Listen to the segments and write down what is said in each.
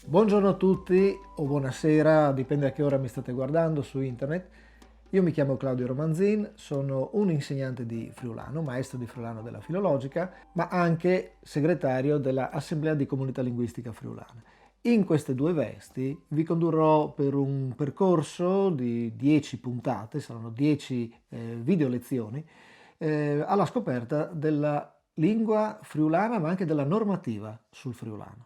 Buongiorno a tutti o buonasera, dipende a che ora mi state guardando su internet. Io mi chiamo Claudio Romanzin, sono un insegnante di friulano, maestro di friulano della filologica, ma anche segretario dell'Assemblea di Comunità Linguistica Friulana. In queste due vesti vi condurrò per un percorso di 10 puntate, saranno 10 video lezioni, alla scoperta della lingua friulana ma anche della normativa sul friulano.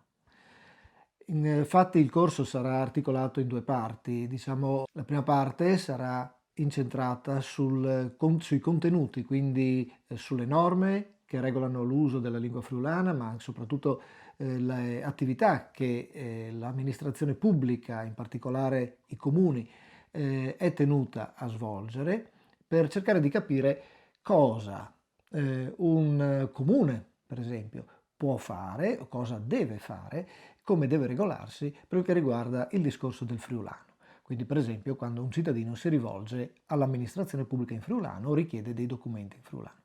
Infatti il corso sarà articolato in due parti, diciamo la prima parte sarà incentrata sui contenuti, quindi sulle norme che regolano l'uso della lingua friulana, ma soprattutto le attività che l'amministrazione pubblica, in particolare i comuni, è tenuta a svolgere per cercare di capire cosa un comune, per esempio, può fare o cosa deve fare, come deve regolarsi per quel che riguarda il discorso del friulano. Quindi, per esempio, quando un cittadino si rivolge all'amministrazione pubblica in friulano o richiede dei documenti in friulano.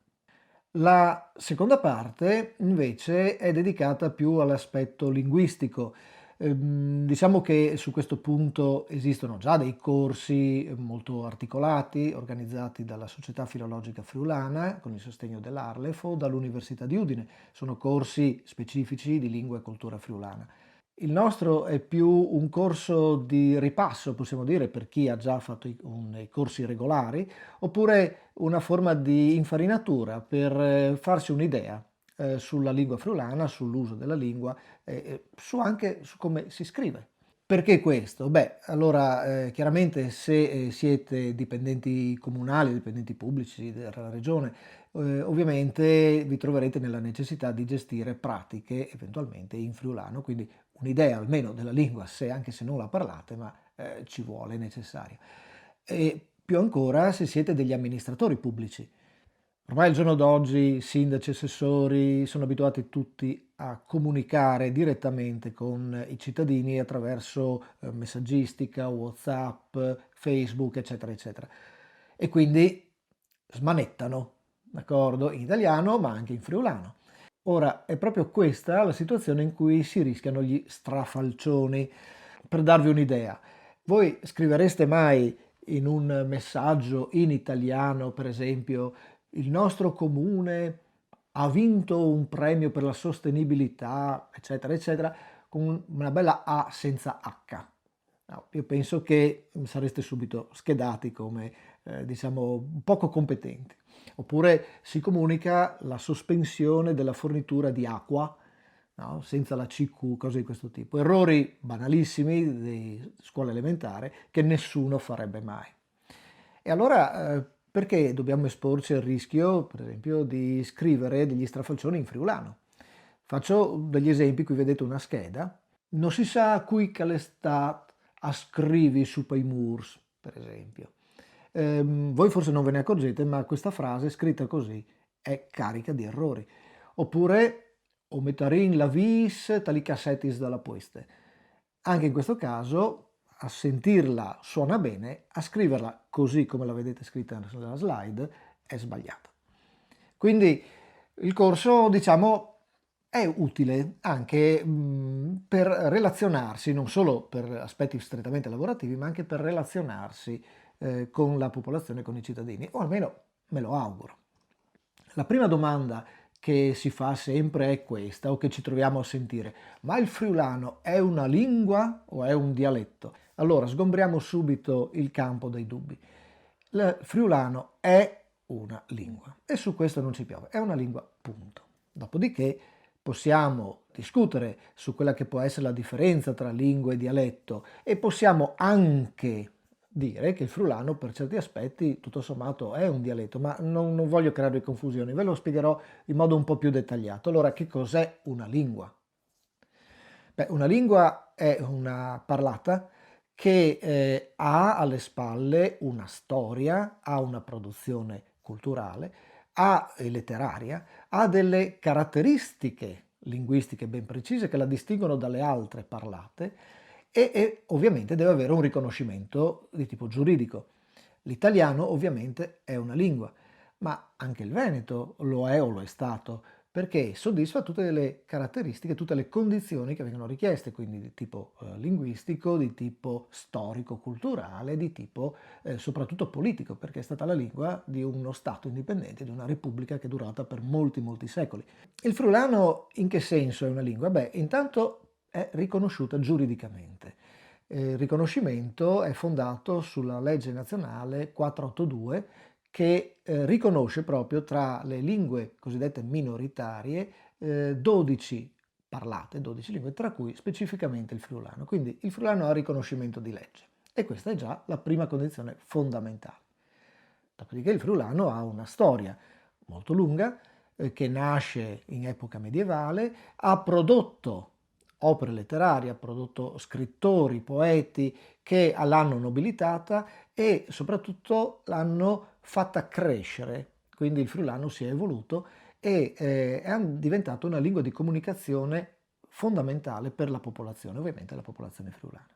La seconda parte invece è dedicata più all'aspetto linguistico. Diciamo che su questo punto esistono già dei corsi molto articolati, organizzati dalla Società Filologica Friulana con il sostegno dell'Arlef o dall'Università di Udine. Sono corsi specifici di lingua e cultura friulana. Il nostro è più un corso di ripasso, possiamo dire, per chi ha già fatto i corsi regolari, oppure una forma di infarinatura per farsi un'idea sulla lingua friulana, sull'uso della lingua, anche su come si scrive. Perché questo? Beh, allora chiaramente se siete dipendenti comunali, dipendenti pubblici della regione, ovviamente vi troverete nella necessità di gestire pratiche eventualmente in friulano, quindi un'idea almeno della lingua, anche se non la parlate, ma ci vuole, è necessario. E più ancora se siete degli amministratori pubblici. Ormai al giorno d'oggi sindaci, assessori sono abituati tutti a comunicare direttamente con i cittadini attraverso messaggistica, WhatsApp, Facebook, eccetera, eccetera. E quindi smanettano, d'accordo? In italiano, ma anche in friulano. Ora, è proprio questa la situazione in cui si rischiano gli strafalcioni. Per darvi un'idea, voi scrivereste mai in un messaggio in italiano, per esempio, il nostro comune ha vinto un premio per la sostenibilità, eccetera, eccetera, con una bella A senza H. No, io penso che sareste subito schedati come, diciamo, poco competenti. Oppure si comunica la sospensione della fornitura di acqua, no? Senza la CQ, cose di questo tipo. Errori banalissimi di scuola elementare che nessuno farebbe mai. E allora perché dobbiamo esporci al rischio, per esempio, di scrivere degli strafalcioni in friulano? Faccio degli esempi, qui vedete una scheda. Non si sa qui che l'estat a scrivi su pei murs, per esempio. Voi forse non ve ne accorgete, ma questa frase scritta così è carica di errori. Oppure o metarin la vis tali cassetis dalla pueste. Anche in questo caso, a sentirla suona bene, a scriverla così come la vedete scritta nella slide è sbagliata. Quindi il corso, diciamo, è utile anche per relazionarsi, non solo per aspetti strettamente lavorativi, ma anche per relazionarsi con la popolazione, con i cittadini, o almeno me lo auguro. La prima domanda che si fa sempre è questa, o che ci troviamo a sentire: ma il friulano è una lingua o è un dialetto? Allora, sgombriamo subito il campo dei dubbi. Il friulano è una lingua e su questo non ci piove, è una lingua, punto. Dopodiché possiamo discutere su quella che può essere la differenza tra lingua e dialetto e possiamo anche dire che il friulano per certi aspetti tutto sommato è un dialetto, ma non voglio creare confusioni, ve lo spiegherò in modo un po' più dettagliato. Allora, che cos'è una lingua? Beh, una lingua è una parlata che ha alle spalle una storia, ha una produzione culturale, e letteraria, ha delle caratteristiche linguistiche ben precise che la distinguono dalle altre parlate e ovviamente deve avere un riconoscimento di tipo giuridico. L'italiano ovviamente è una lingua, ma anche il veneto lo è o lo è stato, perché soddisfa tutte le caratteristiche, tutte le condizioni che vengono richieste, quindi di tipo linguistico, di tipo storico-culturale, di tipo soprattutto politico, perché è stata la lingua di uno Stato indipendente, di una repubblica che è durata per molti, molti secoli. Il friulano in che senso è una lingua? Beh, intanto è riconosciuta giuridicamente. Il riconoscimento è fondato sulla legge nazionale 482 che riconosce proprio tra le lingue cosiddette minoritarie 12 parlate, 12 lingue, tra cui specificamente il friulano. Quindi il friulano ha riconoscimento di legge e questa è già la prima condizione fondamentale. Dopodiché il friulano ha una storia molto lunga che nasce in epoca medievale, ha prodotto opere letterarie, ha prodotto scrittori, poeti che l'hanno nobilitata e soprattutto l'hanno fatta crescere. Quindi il friulano si è evoluto e è diventato una lingua di comunicazione fondamentale per la popolazione, ovviamente la popolazione friulana.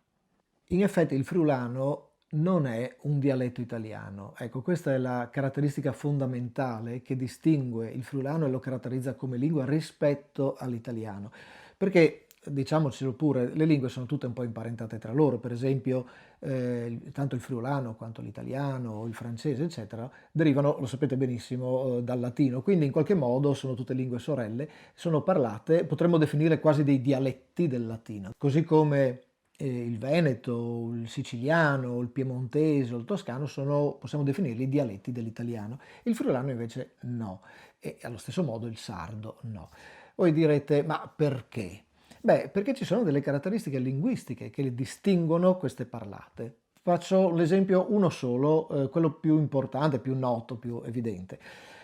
In effetti il friulano non è un dialetto italiano. Ecco, questa è la caratteristica fondamentale che distingue il friulano e lo caratterizza come lingua rispetto all'italiano. Perché, diciamocelo pure, le lingue sono tutte un po' imparentate tra loro. Per esempio, tanto il friulano quanto l'italiano, il francese, eccetera, derivano, lo sapete benissimo, dal latino. Quindi in qualche modo sono tutte lingue sorelle, sono parlate, potremmo definire quasi dei dialetti del latino. Così come il veneto, il siciliano, il piemontese o il toscano sono, possiamo definirli dialetti dell'italiano. Il friulano invece no, e allo stesso modo il sardo no. Voi direte, ma perché? Beh, perché ci sono delle caratteristiche linguistiche che le distinguono queste parlate. Faccio l'esempio uno solo, quello più importante, più noto, più evidente.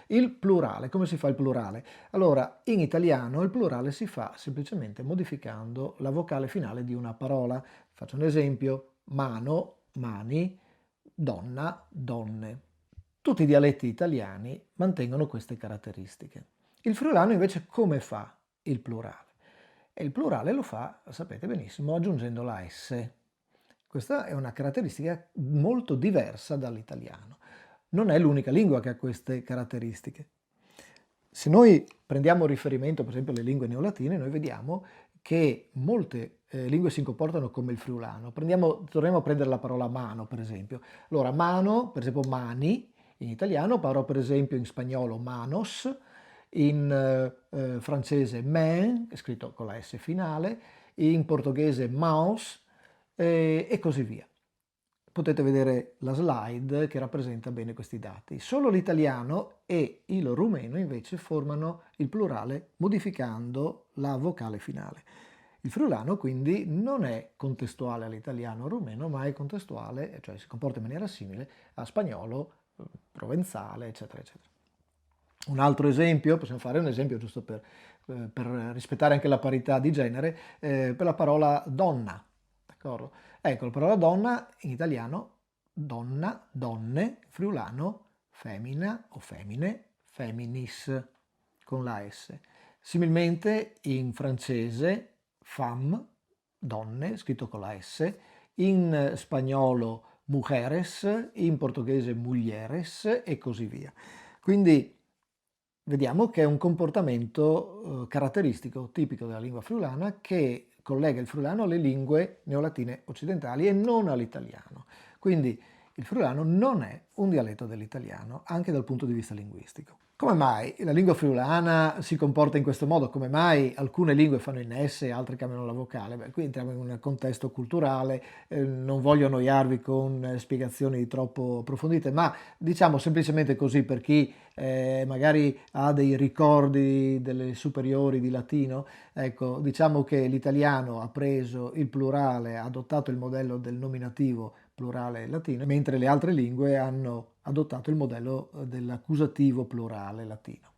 Il plurale, come si fa il plurale? Allora, in italiano il plurale si fa semplicemente modificando la vocale finale di una parola. Faccio un esempio, mano, mani, donna, donne. Tutti i dialetti italiani mantengono queste caratteristiche. Il friulano invece come fa il plurale? E il plurale lo fa, sapete benissimo, aggiungendo la S. Questa è una caratteristica molto diversa dall'italiano. Non è l'unica lingua che ha queste caratteristiche. Se noi prendiamo riferimento per esempio alle lingue neolatine, noi vediamo che molte lingue si comportano come il friulano. Torniamo a prendere la parola mano, per esempio. Allora, mano, per esempio mani, in italiano, parlo per esempio in spagnolo manos, in francese main, scritto con la S finale, in portoghese maus e così via. Potete vedere la slide che rappresenta bene questi dati. Solo l'italiano e il rumeno invece formano il plurale modificando la vocale finale. Il friulano quindi non è contestuale all'italiano rumeno, ma è contestuale, cioè si comporta in maniera simile a spagnolo, provenzale, eccetera, eccetera. Un altro esempio, possiamo fare un esempio giusto per rispettare anche la parità di genere, per la parola donna, d'accordo? Ecco, la parola donna in italiano, donna, donne, friulano, femmina o femmine, feminis, con la S. Similmente in francese, femme, donne, scritto con la S, in spagnolo mujeres, in portoghese mulheres e così via. Quindi vediamo che è un comportamento caratteristico, tipico della lingua friulana, che collega il friulano alle lingue neolatine occidentali e non all'italiano. Quindi il friulano non è un dialetto dell'italiano, anche dal punto di vista linguistico. Come mai la lingua friulana si comporta in questo modo? Come mai alcune lingue fanno in S e altre cambiano la vocale? Beh, qui entriamo in un contesto culturale, non voglio annoiarvi con spiegazioni troppo approfondite, ma diciamo semplicemente così per chi magari ha dei ricordi delle superiori di latino, ecco, diciamo che l'italiano ha preso il plurale, ha adottato il modello del nominativo plurale latino, mentre le altre lingue hanno adottato il modello dell'accusativo plurale latino.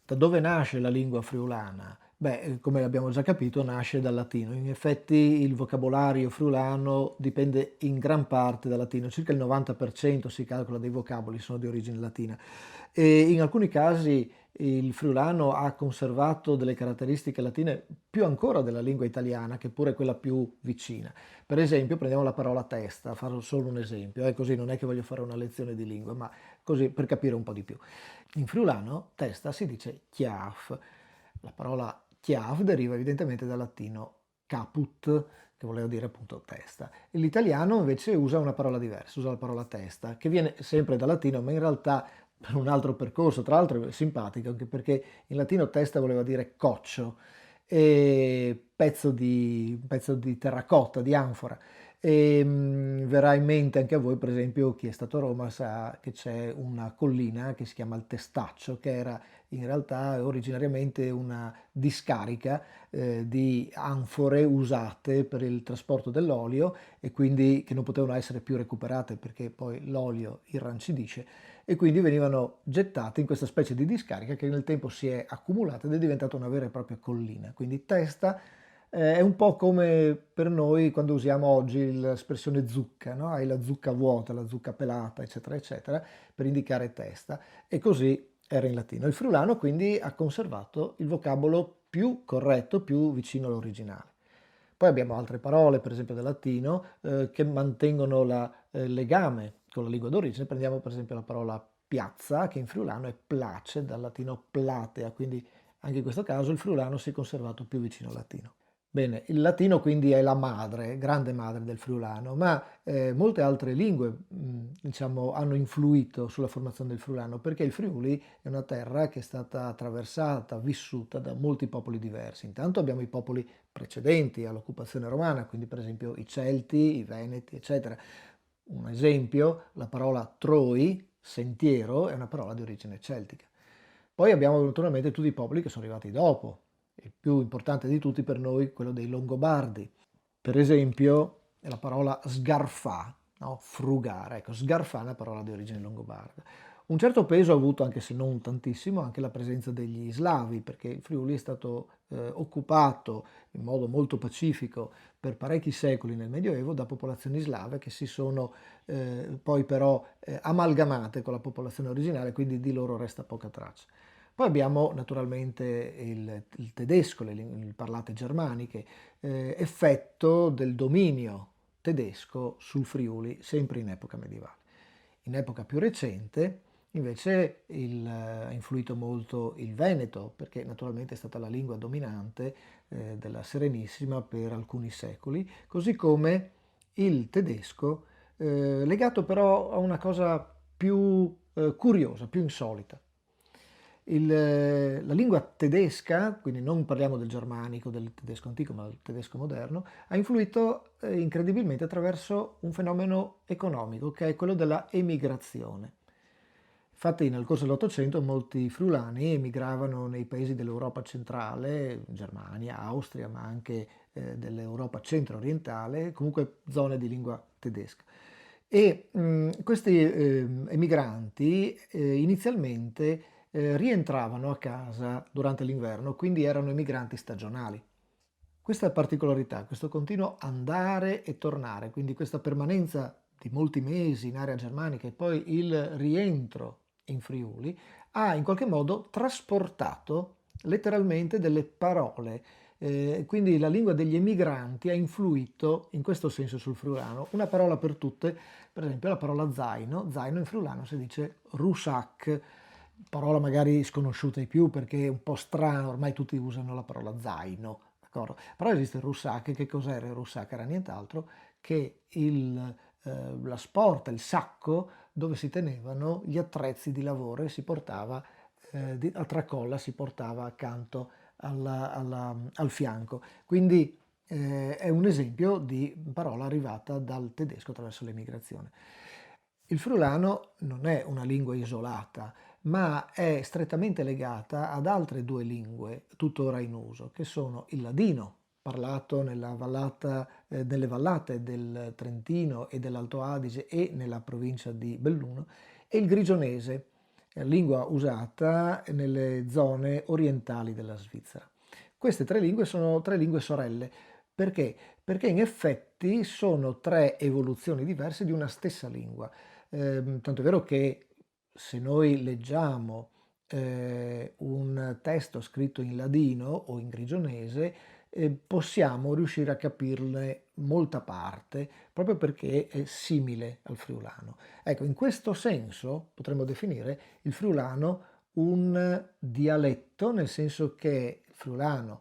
Da dove nasce la lingua friulana? Beh, come abbiamo già capito, nasce dal latino. In effetti il vocabolario friulano dipende in gran parte dal latino, circa il 90% si calcola dei vocaboli sono di origine latina. E in alcuni casi il friulano ha conservato delle caratteristiche latine più ancora della lingua italiana, che pure è quella più vicina. Per esempio, prendiamo la parola testa, farò solo un esempio, così non è che voglio fare una lezione di lingua, ma così per capire un po' di più. In friulano testa si dice chiaf, La parola chiav deriva evidentemente dal latino caput, che voleva dire appunto testa. E l'italiano invece usa una parola diversa, usa la parola testa, che viene sempre dal latino, ma in realtà per un altro percorso, tra l'altro è simpatico, anche perché in latino testa voleva dire coccio, e pezzo di terracotta, di anfora. E verrà in mente anche a voi, per esempio, chi è stato a Roma sa che c'è una collina che si chiama il Testaccio, che era in realtà originariamente una discarica di anfore usate per il trasporto dell'olio e quindi che non potevano essere più recuperate perché poi l'olio irrancidisce e quindi venivano gettate in questa specie di discarica che nel tempo si è accumulata ed è diventata una vera e propria collina. Quindi testa è un po' come per noi quando usiamo oggi l'espressione zucca, no? Hai la zucca vuota, la zucca pelata, eccetera, eccetera, per indicare testa. E così era in latino. Il friulano quindi ha conservato il vocabolo più corretto, più vicino all'originale. Poi abbiamo altre parole, per esempio del latino, che mantengono il legame con la lingua d'origine. Prendiamo per esempio la parola piazza, che in friulano è place, dal latino platea, quindi anche in questo caso il friulano si è conservato più vicino al latino. Bene, il latino quindi è la madre, grande madre del friulano, ma molte altre lingue diciamo, hanno influito sulla formazione del friulano perché il Friuli è una terra che è stata attraversata, vissuta da molti popoli diversi. Intanto abbiamo i popoli precedenti all'occupazione romana, quindi per esempio i Celti, i Veneti, eccetera. Un esempio, la parola troi, sentiero, è una parola di origine celtica. Poi abbiamo naturalmente tutti i popoli che sono arrivati dopo, il più importante di tutti per noi, quello dei Longobardi. Per esempio, la parola sgarfà, no? Frugare, ecco, sgarfà è una parola di origine longobarda. Un certo peso ha avuto, anche se non tantissimo, anche la presenza degli slavi, perché il Friuli è stato occupato in modo molto pacifico per parecchi secoli nel Medioevo da popolazioni slave che si sono poi però amalgamate con la popolazione originale, quindi di loro resta poca traccia. Poi abbiamo naturalmente il tedesco, le parlate germaniche, effetto del dominio tedesco sul Friuli, sempre in epoca medievale. In epoca più recente, invece, ha influito molto il veneto, perché naturalmente è stata la lingua dominante della Serenissima per alcuni secoli, così come il tedesco, legato però a una cosa più curiosa, più insolita. La lingua tedesca, quindi non parliamo del germanico, del tedesco antico, ma del tedesco moderno, ha influito incredibilmente attraverso un fenomeno economico che è quello della emigrazione. Infatti nel corso dell'Ottocento molti friulani emigravano nei paesi dell'Europa centrale, Germania, Austria, ma anche dell'Europa centro-orientale, comunque zone di lingua tedesca. E questi emigranti inizialmente rientravano a casa durante l'inverno, quindi erano emigranti stagionali. Questa particolarità, questo continuo andare e tornare, quindi questa permanenza di molti mesi in area germanica e poi il rientro in Friuli, ha in qualche modo trasportato letteralmente delle parole. Quindi la lingua degli emigranti ha influito in questo senso sul friulano. Una parola per tutte, per esempio la parola zaino, zaino in friulano si dice rusac, parola magari sconosciuta ai più perché è un po' strano, ormai tutti usano la parola zaino, d'accordo? Però esiste il rusac, che cos'era il rusac? Era nient'altro che la sporta, il sacco dove si tenevano gli attrezzi di lavoro e si portava a tracolla, si portava accanto al fianco. Quindi è un esempio di parola arrivata dal tedesco attraverso l'emigrazione. Il friulano non è una lingua isolata, ma è strettamente legata ad altre due lingue tuttora in uso, che sono il ladino, parlato nelle vallate del Trentino e dell'Alto Adige e nella provincia di Belluno, e il grigionese, lingua usata nelle zone orientali della Svizzera. Queste tre lingue sono tre lingue sorelle. Perché? Perché in effetti sono tre evoluzioni diverse di una stessa lingua. Tanto è vero che se noi leggiamo un testo scritto in ladino o in grigionese, possiamo riuscire a capirne molta parte, proprio perché è simile al friulano. Ecco, in questo senso potremmo definire il friulano un dialetto, nel senso che friulano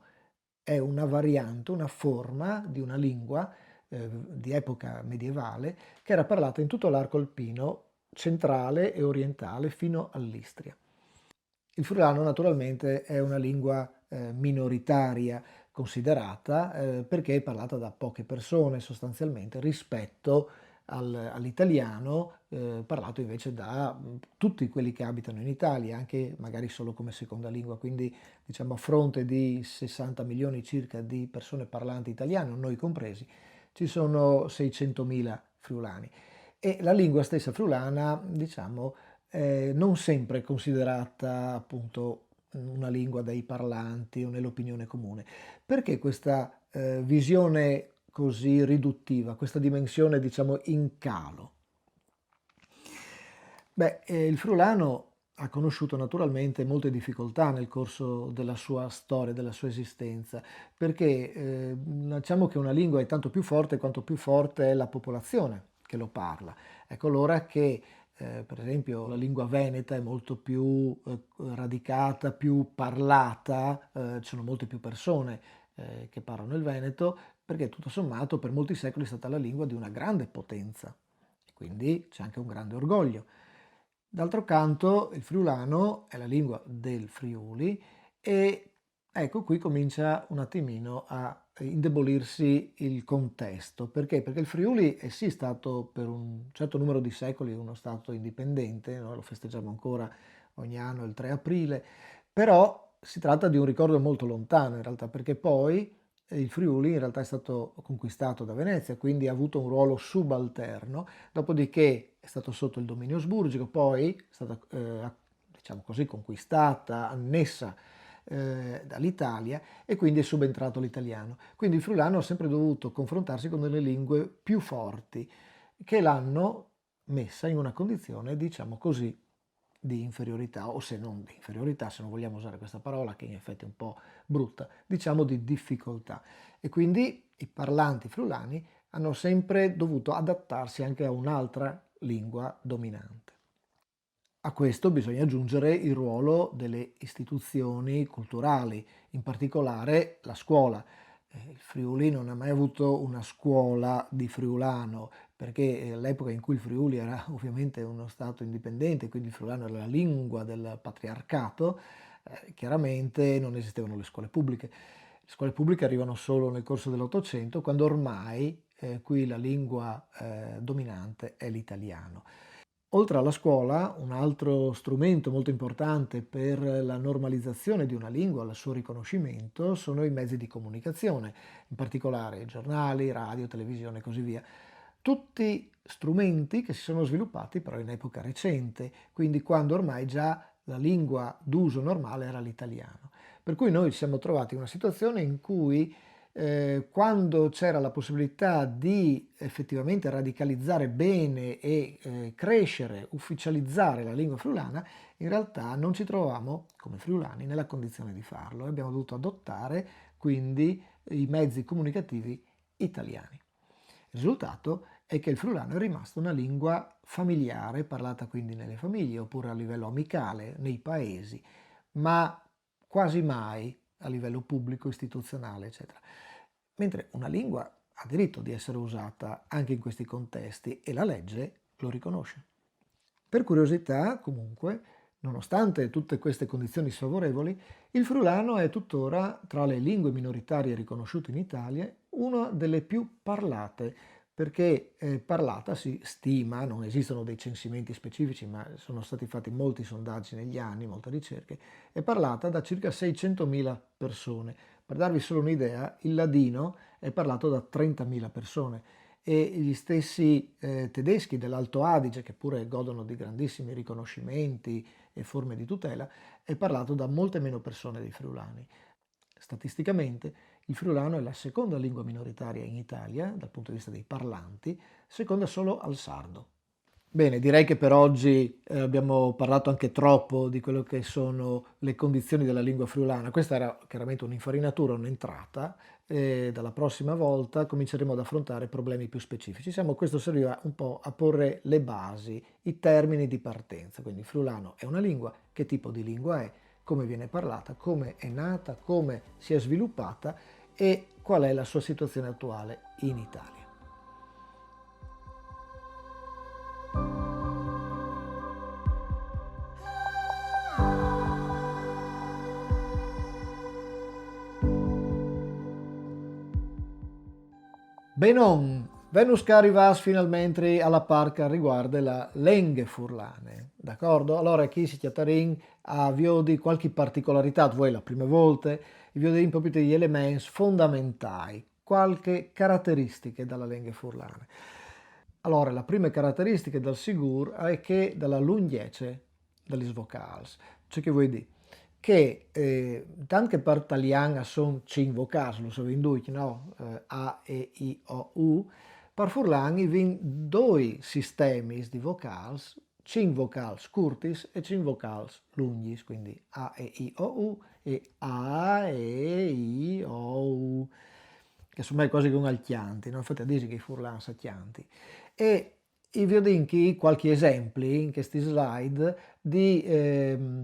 è una variante, una forma di una lingua di epoca medievale che era parlata in tutto l'arco alpino centrale e orientale fino all'Istria. Il friulano naturalmente è una lingua minoritaria considerata perché è parlata da poche persone sostanzialmente rispetto all'italiano parlato invece da tutti quelli che abitano in Italia, anche magari solo come seconda lingua, quindi diciamo a fronte di 60 milioni circa di persone parlanti italiano, noi compresi, ci sono 600.000 friulani e la lingua stessa friulana, diciamo, non sempre è considerata appunto una lingua dai parlanti o nell'opinione comune. Perché questa visione così riduttiva, questa dimensione diciamo in calo? Beh, il friulano ha conosciuto naturalmente molte difficoltà nel corso della sua storia, della sua esistenza, perché diciamo che una lingua è tanto più forte quanto più forte è la popolazione che lo parla. Ecco allora che per esempio la lingua veneta è molto più radicata, più parlata, ci sono molte più persone che parlano il veneto, perché tutto sommato per molti secoli è stata la lingua di una grande potenza, quindi c'è anche un grande orgoglio. D'altro canto il friulano è la lingua del Friuli e ecco qui comincia un attimino a indebolirsi il contesto. Perché? Perché il Friuli è sì stato per un certo numero di secoli uno stato indipendente, noi lo festeggiamo ancora ogni anno il 3 aprile, però si tratta di un ricordo molto lontano in realtà, perché poi il Friuli in realtà è stato conquistato da Venezia, quindi ha avuto un ruolo subalterno. Dopodiché è stato sotto il dominio asburgico, poi è stata, diciamo così, conquistata, annessa dall'Italia e quindi è subentrato l'italiano. Quindi il friulano ha sempre dovuto confrontarsi con delle lingue più forti che l'hanno messa in una condizione, diciamo così, di inferiorità, o se non di inferiorità, se non vogliamo usare questa parola che in effetti è un po' brutta, diciamo di difficoltà. E quindi i parlanti friulani hanno sempre dovuto adattarsi anche a un'altra lingua dominante. A questo bisogna aggiungere il ruolo delle istituzioni culturali, in particolare la scuola. Il Friuli non ha mai avuto una scuola di friulano, perché all'epoca in cui il Friuli era ovviamente uno stato indipendente, quindi il friulano era la lingua del patriarcato, chiaramente non esistevano le scuole pubbliche. Le scuole pubbliche arrivano solo nel corso dell'Ottocento, quando ormai qui la lingua dominante è l'italiano. Oltre alla scuola, un altro strumento molto importante per la normalizzazione di una lingua, il suo riconoscimento, sono i mezzi di comunicazione, in particolare giornali, radio, televisione e così via. Tutti strumenti che si sono sviluppati però in epoca recente, quindi quando ormai già la lingua d'uso normale era l'italiano. Per cui noi ci siamo trovati in una situazione in cui quando c'era la possibilità di effettivamente radicalizzare bene e crescere, ufficializzare la lingua friulana, in realtà non ci trovavamo come friulani nella condizione di farlo e abbiamo dovuto adottare quindi i mezzi comunicativi italiani. Il risultato è che il friulano è rimasto una lingua familiare, parlata quindi nelle famiglie oppure a livello amicale, nei paesi, ma quasi mai a livello pubblico, istituzionale, eccetera. Mentre una lingua ha diritto di essere usata anche in questi contesti e la legge lo riconosce. Per curiosità, comunque, nonostante tutte queste condizioni sfavorevoli, il friulano è tuttora, tra le lingue minoritarie riconosciute in Italia, una delle più parlate, perché parlata si stima, non esistono dei censimenti specifici, ma sono stati fatti molti sondaggi negli anni, molte ricerche, è parlata da circa 600.000 persone. Per darvi solo un'idea, il ladino è parlato da 30.000 persone e gli stessi tedeschi dell'Alto Adige, che pure godono di grandissimi riconoscimenti e forme di tutela, è parlato da molte meno persone dei friulani. Statisticamente il friulano è la seconda lingua minoritaria in Italia dal punto di vista dei parlanti, seconda solo al sardo. Bene, direi che per oggi abbiamo parlato anche troppo di quello che sono le condizioni della lingua friulana. Questa era chiaramente un'infarinatura, un'entrata, e dalla prossima volta cominceremo ad affrontare problemi più specifici. Diciamo, questo serviva un po' a porre le basi, i termini di partenza. Quindi friulano è una lingua, che tipo di lingua è, come viene parlata, come è nata, come si è sviluppata e qual è la sua situazione attuale in Italia. Benon, Venus cari vas finalmente alla parca riguardo la lenghe furlane, d'accordo? Allora chi si chiatarin a di qualche particolarità, voi la prima volta, vi proprio degli elementi fondamentali, qualche caratteristiche dalla lenghe furlane. Allora, la prima caratteristica del sigur è che dalla lunghezza degli vocals, cioè che vuol dire? Che tant che per italiano sono 5 vocali, lo so in no? A, E, I, O, U, per furlani vi due sistemi di vocali, 5 vocali curti e 5 vocali lunghi, quindi A, E, I, O, U e A, E, I, O, U, che sono quasi come alchianti, no? Infatti dice che i furlani sono chianti. E vi ho dato qualche esempio in questi slide di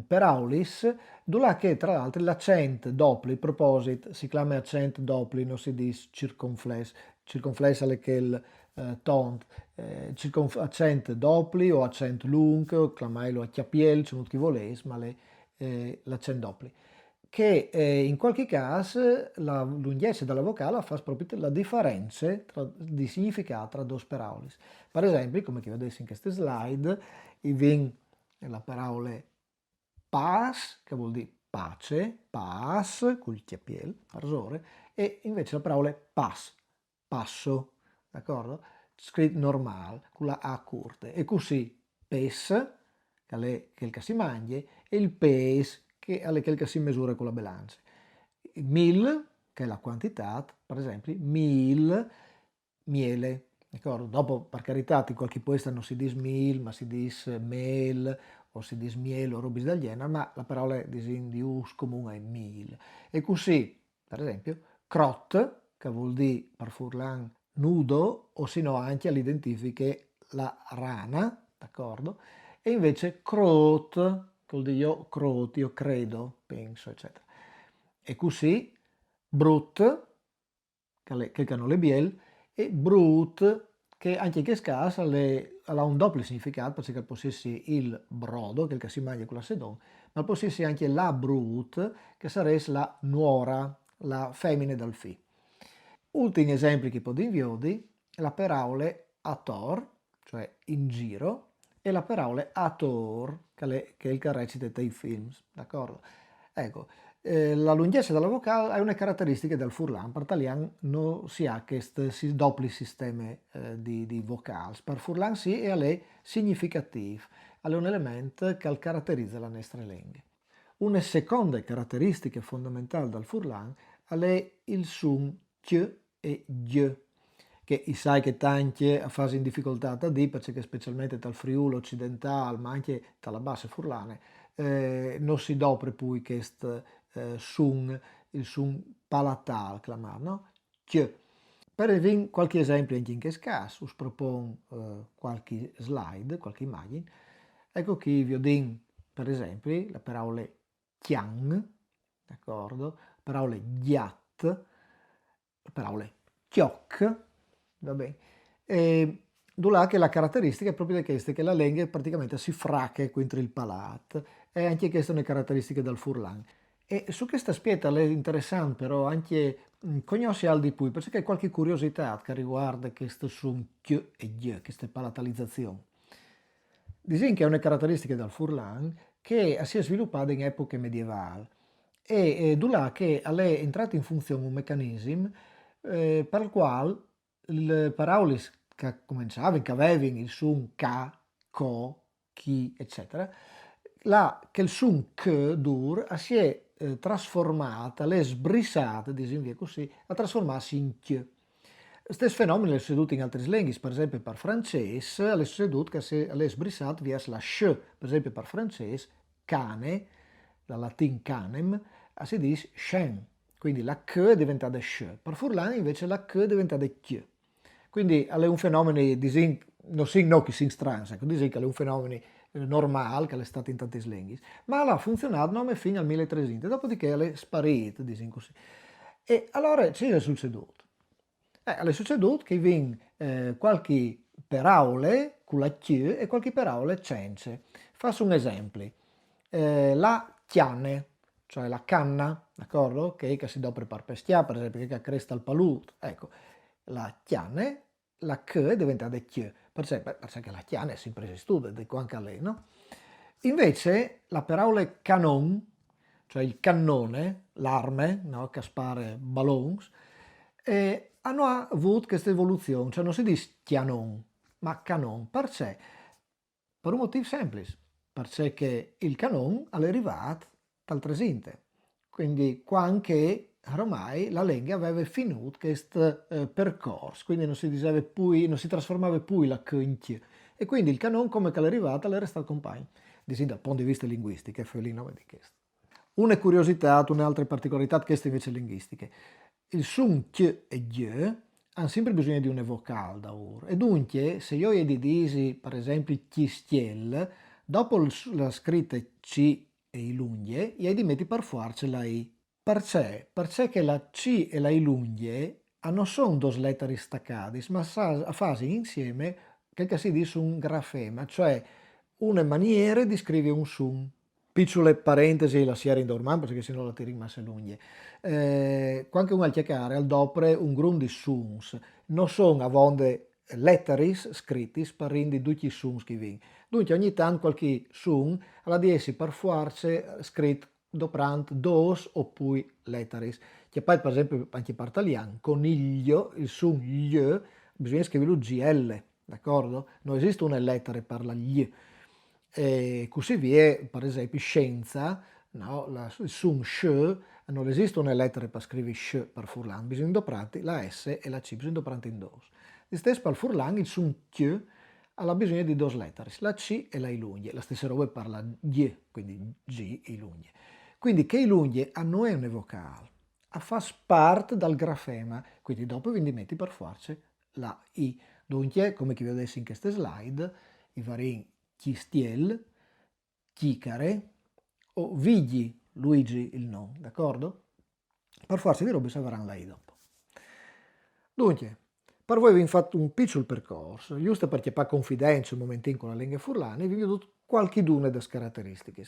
paraulis dove che tra l'altro l'accento doppio, in proposito, si chiama accento doppio, non si dice circonflesso è che il tont, accento doppio o accento lungo, chiamarlo a chiappiel, c'è chi volesse, ma l'accento doppio che in qualche caso la lunghezza della vocale fa proprio la differenza di significato tra due parole. Per esempio, come che vedete in queste slide, la parola pas, che vuol dire pace, pas, col chiappiel, arsore, e invece la parola pas, passo, d'accordo? Scritto normale, con la A corta. E così pes, che è quel che si mangia, e il pes, che è quel che si misura con la bilancia. Mil, che è la quantità, per esempio, mil, miele. D'accordo? Dopo, per carità, in qualche posto non si dice mil, ma si dice mel, o si dice miele o robe del genere, ma la parola di uso comune è mil. E così, per esempio, crot, che vuol dire per furlan nudo, o sino anche all'identifiche la rana, d'accordo? E invece crot, che vuol dire io croti, io credo, penso, eccetera. E così, brut, che hanno le biel, e brut, che anche in questo caso ha un doppio significato, perché possessi il brodo, che si mangia con la sedon, ma possessi anche la brut, che sarebbe la nuora, la femmina del fi. Ultimi esempi che posso dirvi è la parola ator, cioè in giro, e la parola ator, che è il che recita dei film, d'accordo? Ecco, la lunghezza della vocale è una caratteristica del furlan, per italiano non si ha questo doppio sistema di vocali, per furlan sì e è significativo, è un elemento che caratterizza la nostra lingua. Una seconda caratteristica fondamentale del furlan è il suon ch e g, che sai che tanti fanno in difficoltà da dire, perché specialmente dal Friuli occidentale, ma anche dalla bassa furlane, non si dopre poi questo suon, il suon palatale, chiamare, no? Ch. Per avere qualche esempio anche in questo caso, us propongo qualche slide, qualche immagine. Ecco qui vi ho detto, per esempio, la parola chiang, d'accordo? Parole ghiat, parole chioc, va bene? E là che la caratteristica è proprio di questa, che la lingua praticamente si fracca contro il palato, e anche questa è una caratteristica del furlan. E su questa aspetto è interessante però anche conoscere al di più, perché c'è qualche curiosità che riguarda questo suon ch e g, questa palatalizzazione. Disin che è una caratteristica del furlan che si è sviluppata in epoche medievali e là che è entrato in funzione un meccanismo per il quale le parole che cominciavano, che avevano il suon ca, co, chi, eccetera, che il suon che dur si è trasformata, le sbrissata, diciamo via così, a trasformarsi in ch. Stesso fenomeno è seduto in altri lingue, per esempio per francese, è seduto che è sbrissato via la sh, per esempio per francese, cane, la latin canem, si dice chien, quindi la k è diventata sh, per furlane invece la k è diventata ch. Quindi è un fenomeno, non si che si stranza, ecco, che è un fenomeno normale, che è stato in tanti slinghi, ma l'ha funzionato non fino al 1300, dopodiché è sparito, diciamo così. E allora ci è succeduto? È succeduto che vi qualche paraole con la Q e qualche paraole senza. Faccio un esempio. La chiane, cioè la canna, d'accordo? Che si dà per peschiare, per esempio, che cresta il paluto. Ecco, la chiane, la Q diventa de Q, perché la chiane è sempre esistita, dico anche a lei, no? Invece la parola canon, cioè il cannone, l'arme, no? Che spara ballons, hanno avuto questa evoluzione, cioè non si dice chianon, ma canon, perché? Per un motivo semplice, perché il canon è arrivato dal Tresinte, quindi quando ormai la lingua aveva finito questo percorso, quindi non si diceva più, non si trasformava più la Q in T, e quindi il canon come che è arrivato, era stato compagno, dal punto di vista linguistico, è lì nome di questo. Una curiosità, un'altra particolarità, queste invece linguistiche. Il suon Q e G hanno sempre bisogno di una vocale da ora. E dunque, se io gli disi, per esempio, chistiel, dopo la scritta C e i l'unghie, gli metti per forza la I. Perché? Perché la C e la I l'unghie non sono due lettere staccate, ma fanno insieme quel che si dice un grafema, cioè una maniera di scrivere un suon. Piccole parentesi la si era in dorman perché se no la ti rimase l'unghie. Quando uno al chiacchiere al dopre un grun di suons, non sono avonde letteris scritti per rindi tutti i suons che vi. Dunque ogni tanto qualche suon alla di essi per forza scritto doprant dos oppure letteris. Che poi per esempio anche per italiano, coniglio, il suon gli, bisogna scriverlo GL, d'accordo? Non esiste una lettera per la gli. E così via, per esempio, scienza, no? Il suon sh, non esistono le lettere per scrivere sh per furlan, bisogna doprare la S e la C, bisogna doprare in dos. Di stesso per furlan, il suon ch ha bisogno di due lettere, la C e la ilunghie, la stessa roba per la G, quindi G e ilunghie. Quindi che ilunghie non è una vocale, fa parte dal grafema, quindi dopo vi metti per forza la I. Dunque, come vi ho detto in queste slide, i vari chistiel, chicare o vigli, Luigi il no, d'accordo? Per forza di robe serviranno la I dopo. Dunque, per voi vi ho fatto un piccolo percorso, giusto perché per confidenza un momentino con la lingua furlana, vi ho dato qualche dune delle caratteristiche.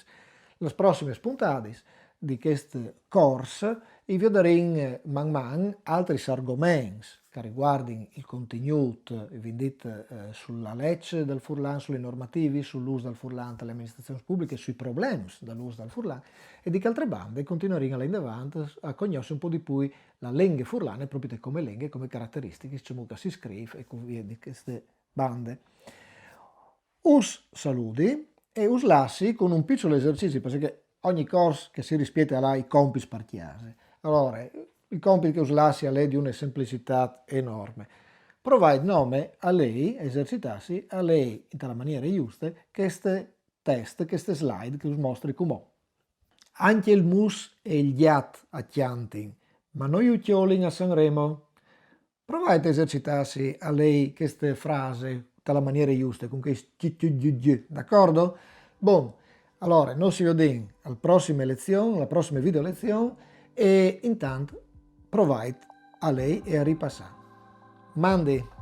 Le prossime puntate di questo corso vi darò man man altri argomenti che riguardano il contenuto, vi dite, sulla legge del furlan, sulle normative, sull'uso del furlan dalle amministrazioni pubbliche, sui problemi dell'uso del furlan e di che altre bande continueremo in avanti a conoscere un po' di più la lingua furlana proprio come lingua, come caratteristiche, diciamo che si scrive e così di queste bande. Us saluti e us lasci con un piccolo esercizio, perché ogni corso che si rispetta ha i compiti spartiati. Allora, il compito che us lasci è di una semplicità enorme. Provai nome a lei, esercitarsi a lei in tale maniera giusta, queste test, queste slide che us mostri come. Anche il mus e il ghiat a Chianti, ma noi ucciolin a Sanremo. Provate a esercitarsi a lei queste frasi dalla maniera giusta, con questi d'accordo? Buon, allora, noi ci vediamo alla prossima lezione, alla prossima video lezione e intanto provate a lei e a ripassare. Mandi!